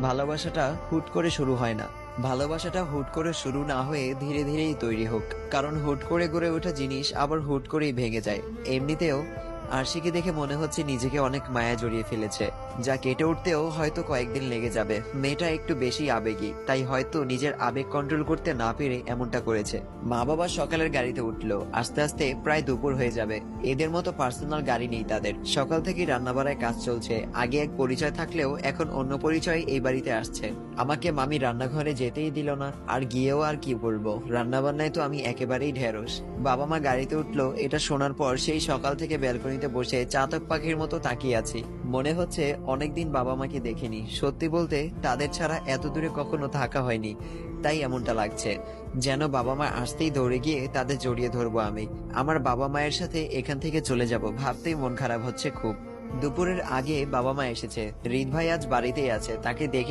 ভালোবাসাটা হুট করে শুরু হয় না। ভালোবাসাটা হুট করে শুরু না হয়ে ধীরে ধীরেই তৈরি হোক, কারণ হুট করে গড়ে ওঠা জিনিস আবার হুট করেই ভেঙে যায়। এমনিতেও আরশিকে দেখে মনে হচ্ছে নিজেকে অনেক মায়া জড়িয়ে ফেলেছে, যা কেটে উঠতেও হয়তো কয়েকদিন লেগে যাবে। মেয়েটা একটু বেশি আবেগী, তাই হয়তো নিজের আবেগ কন্ট্রোল করতে না পেরে এমনটা করেছে। মা বাবা সকালের গাড়িতে উঠলো, আস্তে আস্তে প্রায় দুপুর হয়ে যাবে। এদের মতো পার্সোনাল গাড়ি নেই তাদের। সকাল থেকে রান্নাবাড়ায় কাজ চলছে। আগে এক পরিচয় থাকলেও এখন অন্য পরিচয় এই বাড়িতে আসছে। আমাকে মামি রান্নাঘরে যেতেই দিল না, আর গিয়েও আর কি বলবো, রান্না বান্নায় তো আমি একেবারেই ঢেঁড়স। বাবা মা গাড়িতে উঠলো, এটা শোনার পর সেই সকাল থেকে ব্যালকনিতে বসে চাতক পাখির মতো তাকিয়ে আছি। মনে হচ্ছে অনেকদিন বাবা মাকে দেখিনি। সত্যি বলতে তাদের ছাড়া এত দূরে কখনো থাকা হয়নি, তাই এমনটা লাগছে। যেন বাবা মা আসতেই দৌড়ে গিয়ে তাদের জড়িয়ে ধরবো আমি। আমার বাবা মায়ের সাথে এখান থেকে চলে যাব ভাবতেই মন খারাপ হচ্ছে খুব। দুপুরের আগে বাবা মা এসেছে। হৃদ ভাই আজ বাড়িতেই আছে, তাকে দেখে